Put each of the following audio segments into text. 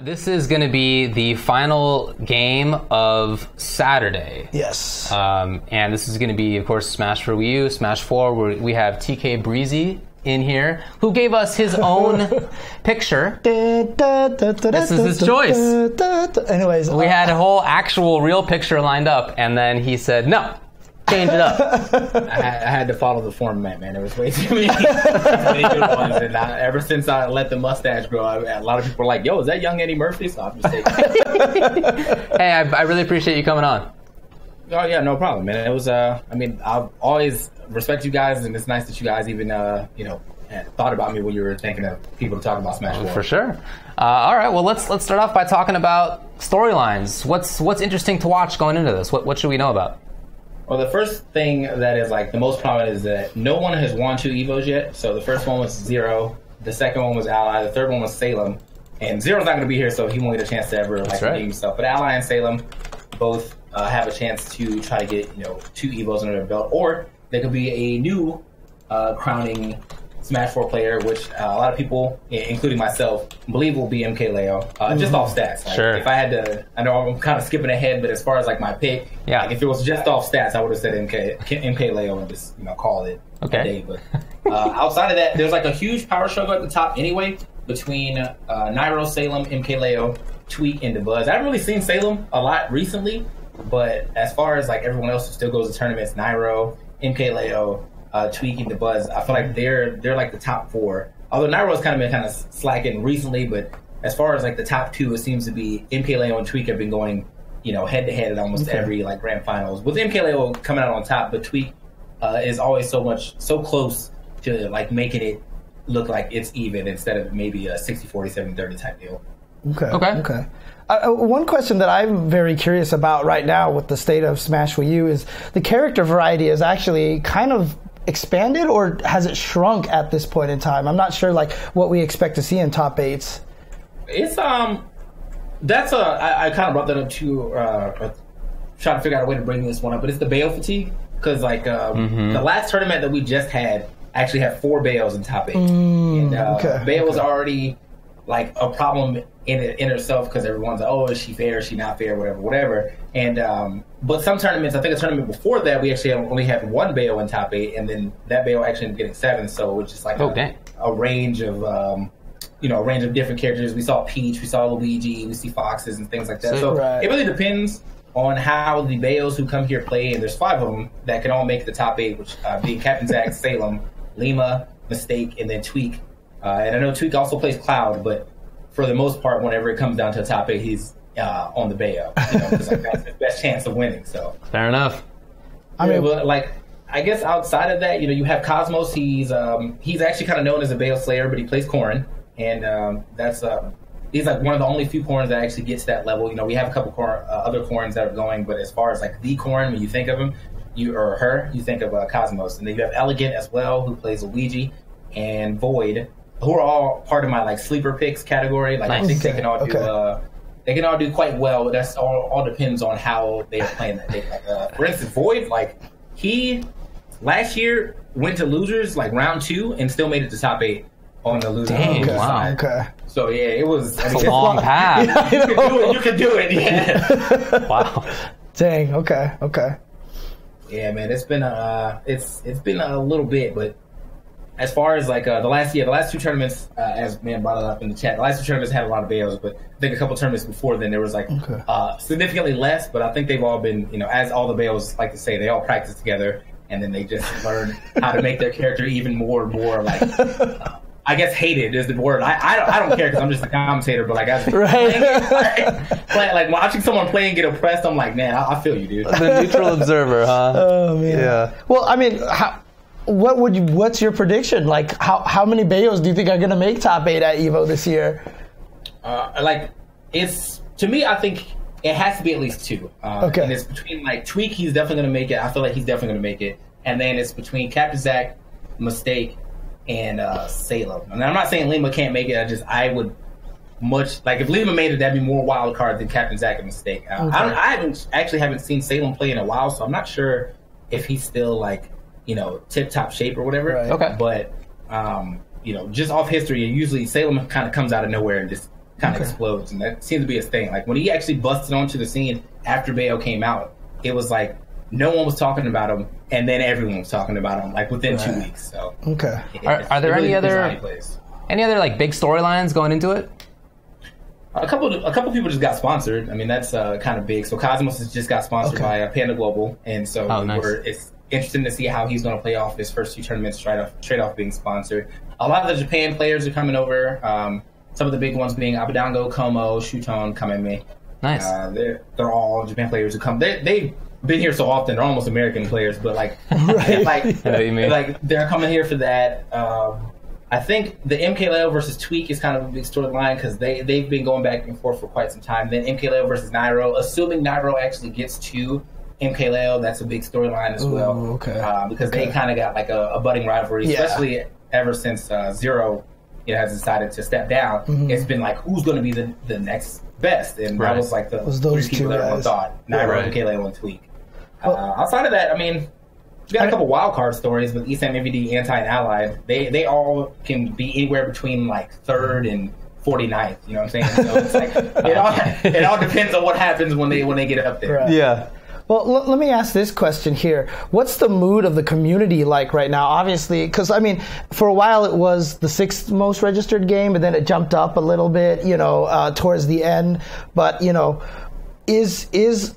This is going to be the final game of Saturday. Yes. And this is going to be, of course, Smash for Wii U, Smash 4, where we have TKBreezy in here, who gave us his own picture. This is his choice. Anyways. We had a whole actual real picture lined up, and then he said, no, change it up. I had to follow the format, man. There was way too many good ones. And ever since I let the mustache grow, a lot of people were like, yo, is that young Eddie Murphy? So I'm just saying. Hey, I really appreciate you coming on. Oh, yeah, no problem, man. It was, I mean, I've always respect you guys, and it's nice that you guys even, thought about me when you were thinking of people to talk about Smash 4. For sure. All right, well, let's start off by talking about storylines. What's interesting to watch going into this? What should we know about? Well, the first thing that is like the most prominent is that no one has won 2 Evos yet. So the first one was Zero, the second one was Ally, the third one was Salem, and Zero's not going to be here, so he won't get a chance to ever redeem himself. But Ally and Salem both have a chance to try to get 2 Evos under their belt, or they could be a new crowning Smash 4 player, which a lot of people, including myself, believe will be MKLeo, just off stats. Like, sure. If I had to, I know I'm kind of skipping ahead, but as far as like my pick, like, if it was just off stats, I would have said MKLeo and just call it a day. But outside of that, there's like a huge power struggle at the top anyway between Nairo, Salem, MKLeo, Tweak, and DeBuzz. I haven't really seen Salem a lot recently, but as far as like everyone else who still goes to tournaments, Nairo, MKLeo, Tweak, and DeBuzz, I feel like they're like the top 4. Although Nairo's kind of slacking recently, but as far as like the top 2, it seems to be MKLeo and Tweak have been going, head to head at almost every like grand finals. With MKLeo coming out on top, but Tweak is always so close to like making it look like it's even instead of maybe a 60-40, 70-30 type deal. Okay. One question that I'm very curious about right now with the state of Smash Wii U is the character variety is actually kind of expanded, or has it shrunk at this point in time? I'm not sure like what we expect to see in top 8s. It's I kind of brought that up too, trying to figure out a way to bring this one up, but it's the bail fatigue, because like the last tournament that we just had actually had 4 bails in top 8, and bail was already like a problem in herself, because everyone's like, oh, is she fair, is she not fair, whatever. And but some tournaments, I think a tournament before that, we actually only had 1 bail in top 8, and then that bail actually ended up getting 7, so it's just like a range of a range of different characters. We saw Peach, we saw Luigi, we see Foxes and things like that. So it really depends on how the bails who come here play, and there's 5 of them that can all make the top 8, which being Captain Zack, Salem, Lima, Mistake, and then Tweak. And I know Tweak also plays Cloud, but for the most part, whenever it comes down to the top 8, he's on the bail, because like, that's his best chance of winning. So fair enough. I mean, but like, I guess outside of that, you have Cosmos. He's actually kind of known as a bail slayer, but he plays Corrin, and he's like one of the only few Corrins that actually gets to that level. We have a couple other Corrins that are going, but as far as like the Corrin, when you think of him, you think of Cosmos, and then you have Elegant as well, who plays Luigi, and Void, who are all part of my like sleeper picks category. Like I think they can all do they can all do quite well, but that's all depends on how they are playing that day. Like, for instance, Void, like he last year went to losers like round 2 and still made it to top 8 on the loser side. Okay. So yeah, it was a long path. You can do it. Yeah. Wow. Dang. Okay. Yeah, man, it's been a little bit, but as far as like the last 2 tournaments, as man brought it up in the chat, the last 2 tournaments had a lot of bails, but I think a couple tournaments before then there was like significantly less. But I think they've all been, as all the bails like to say, they all practice together, and then they just learn how to make their character even more and more like. I guess hated is the word. I don't care because I'm just a commentator, but like as like watching someone play and get oppressed, I'm like, man, I feel you, dude. The neutral observer, huh? Oh man. Yeah. Well, I mean, what's your prediction? Like, how many bails do you think are going to make top 8 at Evo this year? To me, I think it has to be at least 2. And it's between like Tweak, he's definitely going to make it. I feel like he's definitely going to make it. And then it's between Captain Zack, Mistake, and Salem. I mean, I'm not saying Lima can't make it. I would much like if Lima made it, that'd be more wild card than Captain Zack and Mistake. I haven't seen Salem play in a while, so I'm not sure if he's still like tip top shape or whatever. Right. But just off history, usually Salem kind of comes out of nowhere and just kind of explodes, and that seems to be his thing. Like when he actually busted onto the scene after Bayo came out, it was like no one was talking about him, and then everyone was talking about him like within 2 weeks. So are there any other like big storylines going into it? A couple people just got sponsored. I mean, that's kind of big. So Cosmos has just got sponsored by Panda Global, and so it's interesting to see how he's going to play off his first 2 tournaments straight off being sponsored. A lot of the Japan players are coming over. Some of the big ones being Abadango, Como, Shuton, Kameme. Nice. They're all Japan players who come. They've been here so often. They're almost American players, but like they're coming here for that. I think the MKLeo versus Tweak is kind of a big storyline because they've been going back and forth for quite some time. Then MKLeo versus Nairo, assuming Nairo actually gets to MKLeo, that's a big storyline as well. Because they kind of got like a budding rivalry, especially ever since Zero has decided to step down. It's been like, who's going to be the next best? And that was like those 3 people that everyone thought, Nairo, MKLeo, and Tweak. Outside of that, I mean, we got a couple wild card stories with ESAM, MVD, Anti, and Allied. They all can be anywhere between like 3rd and 49th. You know what I'm saying? So it's like it all depends on what happens when they get up there. Yeah. Well, let me ask this question here. What's the mood of the community like right now? Obviously, because, I mean, for a while it was the 6th most registered game, but then it jumped up a little bit, towards the end. But,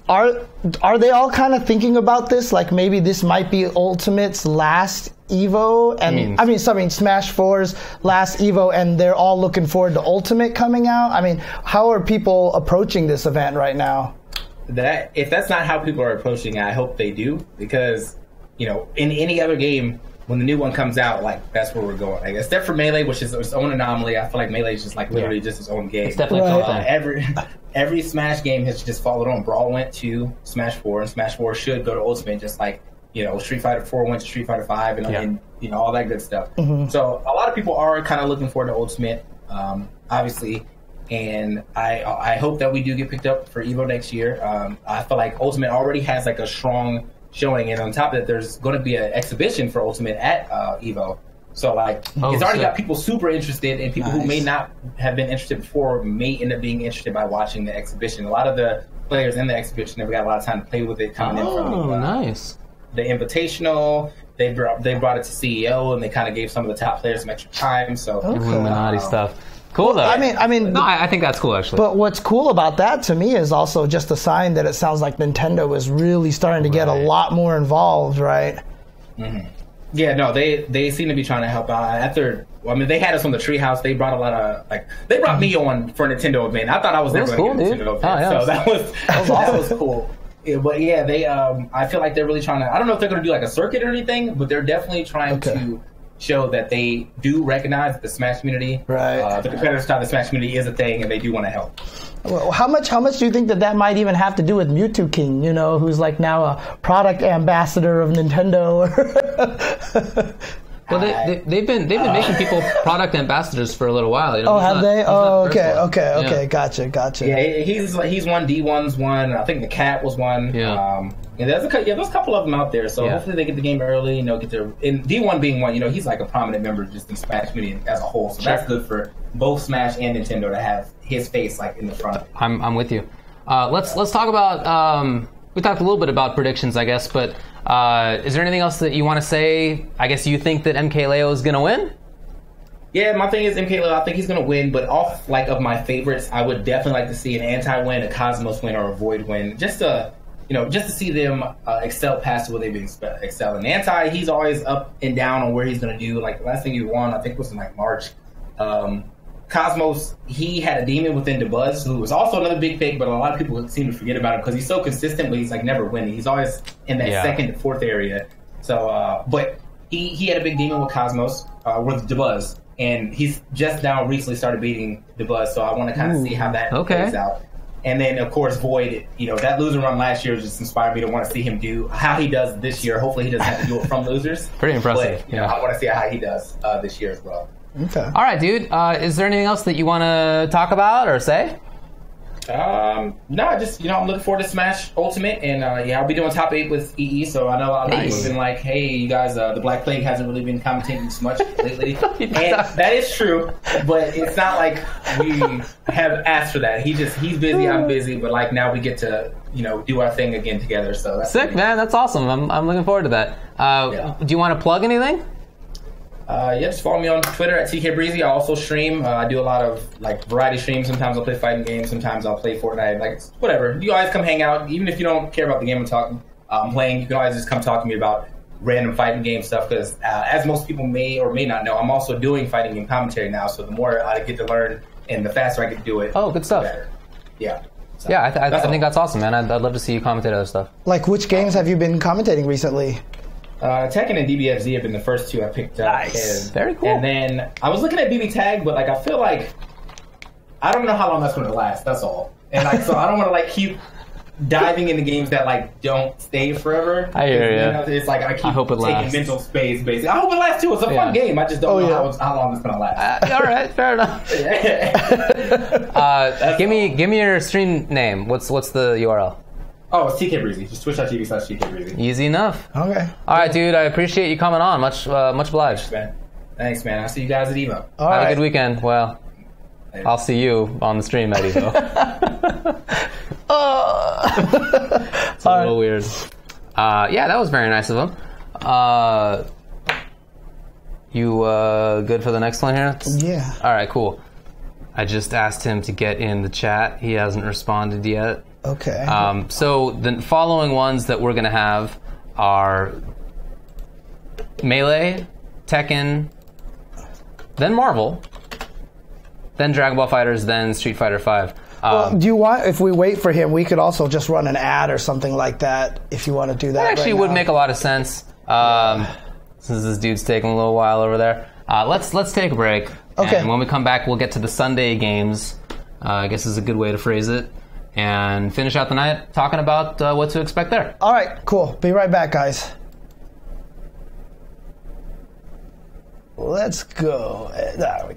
are they all kind of thinking about this? Like maybe this might be Ultimate's last Evo, and I mean Smash 4's last Evo, and they're all looking forward to Ultimate coming out. I mean, how are people approaching this event right now? If that's not how people are approaching it, I hope they do, because in any other game, when the new one comes out, like that's where we're going. Like, except for Melee, which is its own anomaly. I feel like Melee is just like literally just its own game. It's definitely every Smash game has just followed on. Brawl went to Smash 4, and Smash 4 should go to Ultimate, just like Street Fighter 4 went to Street Fighter 5, and all that good stuff. So a lot of people are kind of looking forward to Ultimate, obviously. And I hope that we do get picked up for Evo next year. I feel like Ultimate already has like a strong showing, and on top of that, there's going to be an exhibition for Ultimate at Evo. So like it's already got people super interested, and people who may not have been interested before may end up being interested by watching the exhibition. A lot of the players in the exhibition never got a lot of time to play with it coming in from the Invitational. They brought it to CEO, and they kind of gave some of the top players some extra time. So Illuminati stuff. Cool though. I think that's cool actually. But what's cool about that to me is also just a sign that it sounds like Nintendo is really starting to get a lot more involved, right? Yeah, no, they seem to be trying to help out. They had us on the Treehouse. They brought a lot of they brought me on for a Nintendo event. I thought I was never going to get a Nintendo event, so that was cool. Yeah, but yeah, they I feel like they're really trying to. I don't know if they're going to do like a circuit or anything, but they're definitely trying to show that they do recognize the Smash community. Right. The competitive side of the Smash community is a thing, and they do want to help. Well, how much do you think that might even have to do with Mewtwo King, who's like now a product ambassador of Nintendo? Well, they've been making people product ambassadors for a little while. Oh, have they? Okay. Gotcha. Yeah, he's won. D1's one. I think the Cat was one. Yeah. And there's a couple of them out there. So hopefully they get the game early. Get their and D1 being one. He's like a prominent member just in Smash community as a whole. So that's good for both Smash and Nintendo to have his face like in the front. I'm with you. Let's talk about. We talked a little bit about predictions, I guess, but is there anything else that you want to say? I guess you think that MKLeo is going to win? Yeah, my thing is MKLeo. I think he's going to win, but off of my favorites, I would definitely like to see an Anti win, a Cosmos win, or a Void win, just to see them excel past what they've been excelling. Anti, he's always up and down on where he's going to do. Like the last thing he won, I think was in March. Cosmos, he had a demon within DeBuzz, who was also another big pick, but a lot of people seem to forget about him because he's so consistent, but he's never winning. He's always in that second to fourth area. So, but he had a big demon with Cosmos, with DeBuzz, and he's just now recently started beating DeBuzz. So I want to kind of see how that plays out. And then, of course, Void, that loser run last year just inspired me to want to see him do how he does this year. Hopefully he doesn't have to do it from losers. Pretty impressive. But, I want to see how he does this year as well. Okay. All right, dude. Is there anything else that you want to talk about or say? No, I just, I'm looking forward to Smash Ultimate, and I'll be doing top 8 with EE, so I know a lot of people have been like, hey, you guys, the Black Plague hasn't really been commentating so much lately. And that is true, but it's not like we have asked for that. He's busy, I'm busy, but like now we get to, do our thing again together, so that's sick, man. That's awesome. I'm looking forward to that. Do you want to plug anything? Just follow me on Twitter at TKBreezy. I also stream. I do a lot of variety streams. Sometimes I'll play fighting games. Sometimes I'll play Fortnite. Whatever. You guys come hang out. Even if you don't care about the game I'm playing, you can always just come talk to me about random fighting game stuff. Because as most people may or may not know, I'm also doing fighting game commentary now. So the more I get to learn and the faster I get to do it, good stuff. the better. Yeah. So, I think that's awesome, man. I'd love to see you commentate other stuff. Like, which games have you been commentating recently? Tekken and DBFZ have been the first two I picked up. Nice. Very cool. And then I was looking at BB Tag, but I feel like I don't know how long that's going to last. That's all. And so I don't want to keep diving into games that don't stay forever. I hear you. It's I keep taking lasts. mental space. Basically, I hope it lasts too. It's a fun game. I just don't know how long it's going to last. All right, fair enough. Give me your stream name. What's the URL? Oh, it's TKBreezy. Just twitch.tv/TKBreezy. Easy enough. Okay. All right, dude. I appreciate you coming on. Much obliged. Thanks, man. I'll see you guys at Evo. Have a good weekend. Well, I'll see you on the stream at Evo. It's a little weird. That was very nice of him. You good for the next one here? Yeah. All right, cool. I just asked him to get in the chat. He hasn't responded yet. Okay. So the following ones that we're going to have are Melee, Tekken, then Marvel, then Dragon Ball FighterZ, then Street Fighter V. Do you want, if we wait for him, we could also just run an ad or something like that if you want to do that. That actually would make a lot of sense. Since this dude's taking a little while over there. Let's take a break. Okay. And when we come back, we'll get to the Sunday games. I guess is a good way to phrase it. And finish out the night talking about what to expect there. All right, cool. Be right back, guys. Let's go. There we go.